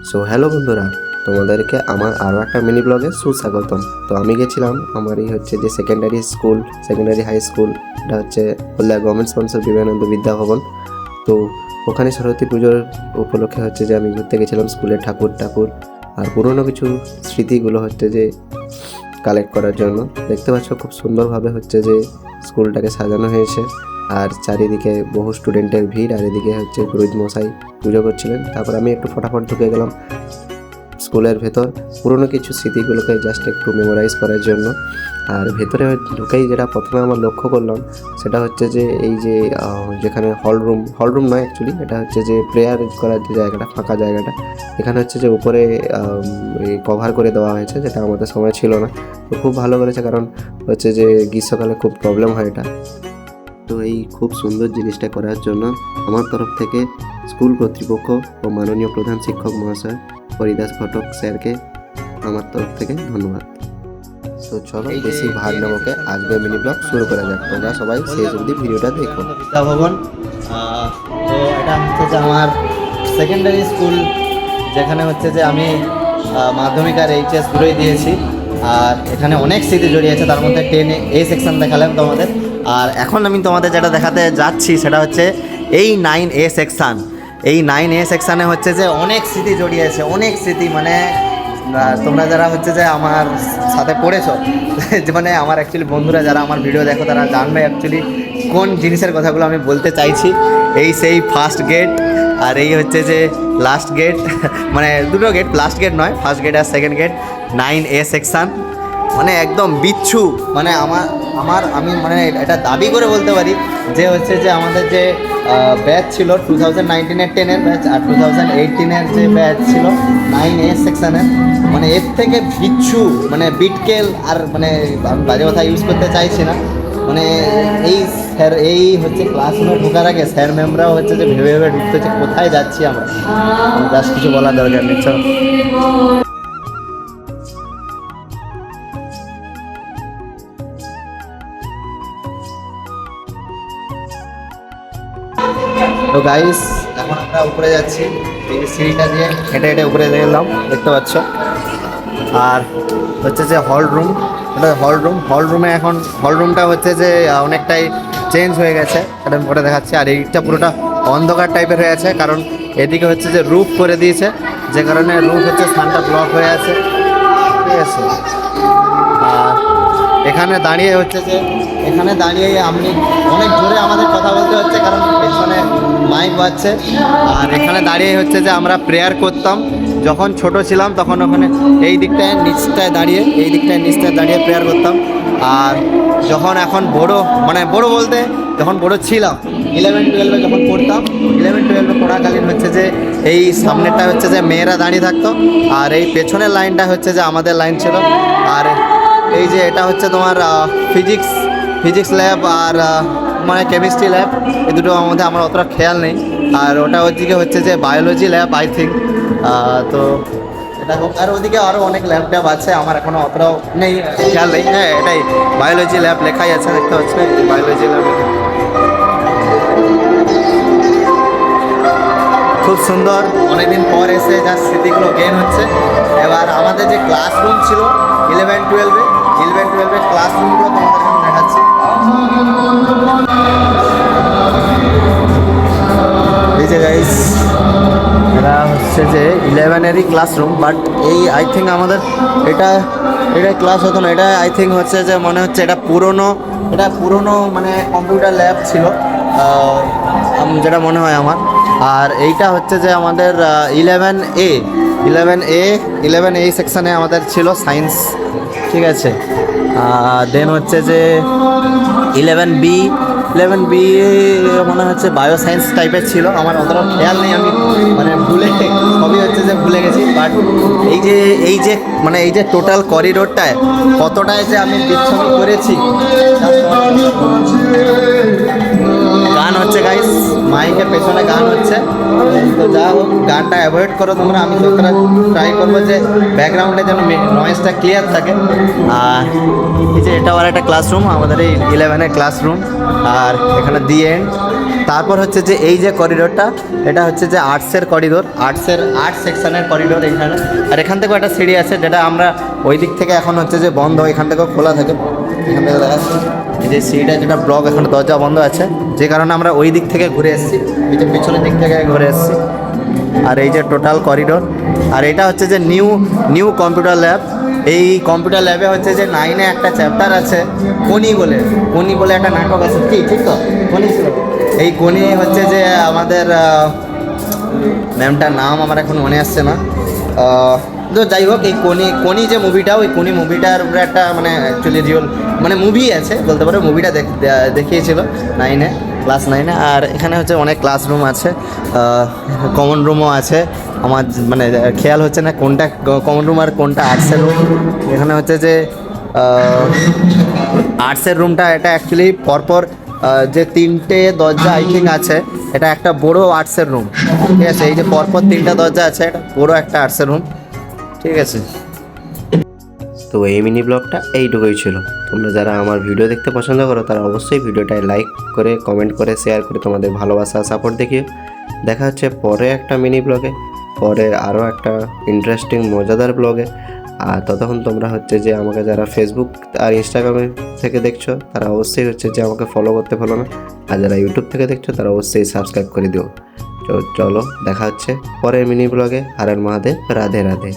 So hello বন্ধুরা, তোমাদেরকে আমার আরও একটা মিনি ব্লগে সুস্বাগতম। তো আমি গেছিলাম আমারই হচ্ছে যে সেকেন্ডারি হাই স্কুল, এটা হচ্ছে হল্লা গভর্নমেন্ট স্পন্সর বিবেকানন্দ বিদ্যাভবন। তো ওখানে সরস্বতী পুজোর উপলক্ষে হচ্ছে যে আমি ঘুরতে গেছিলাম স্কুলের ঠাকুর আর পুরনো কিছু স্মৃতিগুলো হচ্ছে যে কালেক্ট করার জন্য। দেখতে পাচ্ছ খুব সুন্দরভাবে হচ্ছে যে স্কুলটাকে সাজানো হয়েছে, আর চারিদিকে বহু স্টুডেন্টের ভিড়, আর এদিকে হচ্ছে পুরোহিত মশাই পুজো করছিলেন। তারপর আমি একটু ফটাফট ঢুকে গেলাম স্কুলের ভেতর পুরনো কিছু স্মৃতিগুলোকে জাস্ট একটু মেমোরাইজ করার জন্য। আর ভেতরে ঢুকেই যেটা প্রথমে আমার লক্ষ্য করলাম সেটা হচ্ছে যে এই যে যেখানে হলরুম নয় অ্যাকচুয়ালি, এটা হচ্ছে যে প্রেয়ার করার যে জায়গাটা, ফাঁকা জায়গাটা, এখানে হচ্ছে যে উপরে কভার করে দেওয়া হয়েছে, যেটা আমাদের সময় ছিল না। তো খুব ভালো করেছে, কারণ হচ্ছে যে গ্রীষ্মকালে খুব প্রবলেম হয় এটা। তো এই খুব সুন্দর জিনিসটা করার জন্য আমার তরফ থেকে স্কুল কর্তৃপক্ষ ও মাননীয় প্রধান শিক্ষক মহাশয় হরিদাস ঘটক স্যারকে আমার তরফ থেকে ধন্যবাদ। তো চলো বেশি ভার নেবকে আজকে মিনি ব্লগ শুরু করা যাক। তোমরা সবাই শেষ অবধি ভিডিওটা দেখো। বিদ্যাভবন, তো এটা হচ্ছে যে আমার সেকেন্ডারি স্কুল, যেখানে হচ্ছে যে আমি মাধ্যমিক আর এইচএস দুটোই দিয়েছি। আর এখানে অনেক স্মৃতি জড়িয়ে আছে, তার মধ্যে 10 A সেকশন দেখালাম তোমাদের। আর এখন আমি তোমাদের যেটা দেখাতে যাচ্ছি সেটা হচ্ছে এই 9A সেকশান। এই 9A সেকশানে হচ্ছে যে অনেক স্মৃতি জড়িয়ে আছে, অনেক স্মৃতি। মানে তোমরা যারা হচ্ছে যে আমার সাথে পড়েছো, মানে আমার অ্যাকচুয়ালি বন্ধুরা যারা আমার ভিডিও দেখো, তারা জানবে অ্যাকচুয়ালি কোন জিনিসের কথাগুলো আমি বলতে চাইছি। এই সেই ফার্স্ট গেট, আর এই হচ্ছে যে লাস্ট গেট, মানে দুটো গেট, লাস্ট গেট নয়, ফার্স্ট গেট আর সেকেন্ড গেট, 9A সেকশান। মানে একদম বিচ্ছু। মানে আমি মানে এটা দাবি করে বলতে পারি যে হচ্ছে যে আমাদের যে ব্যাচ ছিল 2019-এর 10-এর ব্যাচ, আর 2018-এর যে ব্যাচ ছিল 9A সেকশানের, মানে এর থেকে বিচ্ছু, মানে বিটকেল। আর মানে আমি বাজে কথা ইউজ করতে চাইছি না, মানে এই স্যার, এই হচ্ছে ক্লাসরুমে ঢোকার আগে স্যার ম্যামরাও হচ্ছে যে ভেবে ভেবে ঢুকতেছে কোথায় যাচ্ছি আমরা। জাস্ট কিছু বলার দরকার নেই, চলো। তো গাইস, এখন আমরা উপরে যাচ্ছি, এই সিঁড়িটা দিয়ে হেঁটে হেঁটে উপরে গেলাম, দেখতে পাচ্ছ। আর হচ্ছে যে এটা হল রুমে এখন হলরুমটা হচ্ছে যে অনেকটাই চেঞ্জ হয়ে গেছে, এটা আমি পরে দেখাচ্ছি। আর এইটা পুরোটা অন্ধকার টাইপের হয়ে আছে, কারণ এদিকে হচ্ছে যে রুফ করে দিয়েছে, যে কারণে রুফ হচ্ছে স্থানটা ব্লক হয়ে আছে, ঠিক আছে। আর এখানে দাঁড়িয়ে আপনি অনেক জোরে আমাদের কথা বলতে হচ্ছে, কারণ পেছনে মাইক বাজছে। আর এখানে দাঁড়িয়ে হচ্ছে যে আমরা প্রেয়ার করতাম যখন ছোট ছিলাম, তখন ওখানে এই দিকটায় নিচটায় দাঁড়িয়ে প্রেয়ার করতাম। আর যখন এখন বড় বলতে যখন বড় ছিলাম, 11-12-এ যখন পড়তাম, 11-12-এ পড়াকালীন হচ্ছে যে এই সামনেরটা হচ্ছে যে মেয়েরা দাঁড়িয়ে থাকতো, আর এই পেছনের লাইনটা হচ্ছে যে আমাদের লাইন ছিল। আর এই যে এটা হচ্ছে তোমার ফিজিক্স ল্যাব আর মানে কেমিস্ট্রি ল্যাব, এই দুটো মধ্যে আমার অতটা খেয়াল নেই। আর ওটা হচ্ছে যে বায়োলজি ল্যাব, আই থিঙ্ক। তো এটা হোক। আর ওদিকে আরও অনেক ল্যাব ট্যাব আছে, আমার এখনও অতটাও নেই, খেয়াল নেই। হ্যাঁ, এটাই বায়োলজি ল্যাব লেখাই আছে, দেখতে পাচ্ছি বায়োলজি ল্যাব। খুব সুন্দর, অনেকদিন পর এসে যা স্মৃতিগুলো গেইন হচ্ছে। এবার আমাদের যে ক্লাসরুম ছিল 11-12-এ ক্লাসরুমগুলো তোমাদের সামনে দেখাচ্ছি। এই যে গাইস, এটা হচ্ছে যে 11-এরই ক্লাসরুম, বাট এই আই থিঙ্ক আমাদের এটা ক্লাস হতো না, এটা আই থিঙ্ক হচ্ছে যে মনে হচ্ছে এটা পুরনো মানে কম্পিউটার ল্যাব ছিল, যেটা মনে হয় আমার। আর এইটা হচ্ছে যে আমাদের 11A সেকশানে আমাদের ছিল সায়েন্স, ঠিক আছে। দেন হচ্ছে যে 11B মনে হচ্ছে বায়ো সায়েন্স টাইপের ছিল, আমার অতটা খেয়াল নেই, আমি মানে সবই হচ্ছে যে ভুলে গেছি। বাট এই যে টোটাল করিডোরটায় কতটায় যে আমি বিচ্ছন্ন করেছি। গান হচ্ছে গাইস, মাইকের পেছনে গান হচ্ছে, তো যা হোক গানটা অ্যাভয়েড করো তোমরা। আমি যতটা ট্রাই করবো যে ব্যাকগ্রাউন্ডে যেন নয়েজটা ক্লিয়ার থাকে। আর এই যে এটাও আর একটা ক্লাসরুম, আমাদের এই 11-এর ক্লাসরুম। আর এখানে দি এন্ড, তারপর হচ্ছে যে এই যে করিডোরটা, এটা হচ্ছে যে আর্টসের করিডোর, আর্ট সেকশনের করিডোর এখানে। আর এখান থেকেও একটা সিঁড়ি আছে, যেটা আমরা ওই দিক থেকে এখন হচ্ছে যে বন্ধ, এখান থেকেও খোলা থাকে। এখান থেকে দেখা যাচ্ছে এই যে সিঁড়িটা, যেটা ব্লক, এখন দরজা বন্ধ আছে, যে কারণে আমরা ওই দিক থেকে ঘুরে এসেছি, এই যে পিছনের দিক থেকে ঘুরে এসেছি। আর এই যে টোটাল করিডোর। আর এটা হচ্ছে যে নিউ কম্পিউটার ল্যাব। এই কম্পিউটার ল্যাবে হচ্ছে যে 9-এ একটা চ্যাপ্টার আছে কোনি বলে একটা নাটক আছে, কি ঠিক তো? কোনি ছিল। এই কোনি হচ্ছে যে আমাদের ম্যামটার নাম আমার এখন মনে আসছে না, তো যাই হোক, এই কোনি যে মুভিটা, ওই কোনি মুভিটার উপরে একটা মানে অ্যাকচুয়ালি রিয়েল মানে মুভি আছে বলতে পারো, মুভিটা দেখিয়েছিল 9-এ, ক্লাস 9-এ। আর এখানে হচ্ছে অনেক ক্লাসরুম আছে, কমন রুমও আছে। আমার মানে খেয়াল হচ্ছে না কোনটা কমন রুম আর কোনটা আর্টসের রুম। এখানে হচ্ছে যে আর্টসের রুমটা, এটা অ্যাকচুয়ালি পরপর যে 3টে দরজা আই থিঙ্ক আছে, এটা একটা বড় আর্টসের রুম, ঠিক আছে? এই যে পরপর 3টা দরজা আছে, এটা বড় একটা আর্টসের রুম, ঠিক আছে? তো এই মিনি ব্লগটা এইটুকুই ছিল। তোমরা যারা আমার ভিডিও দেখতে পছন্দ করো তারা অবশ্যই ভিডিওটায় লাইক করে, কমেন্ট করে, শেয়ার করে তোমাদের ভালোবাসা সাপোর্ট দেখিও। দেখা হচ্ছে পরে একটা মিনি ব্লগে, পরে আরও একটা ইন্টারেস্টিং মজাদার ব্লগে। আর ততক্ষণ তোমরা হচ্ছে যে আমাকে যারা ফেসবুক আর ইনস্টাগ্রামে থেকে দেখছো তারা অবশ্যই হচ্ছে যে আমাকে ফলো করতে ভুলো না। আর যারা ইউটিউব থেকে দেখছো তারা অবশ্যই সাবস্ক্রাইব করে দিও। তো চলো দেখা হচ্ছে পরের মিনি ব্লগে। হর হর মহাদেব, রাধে রাধে।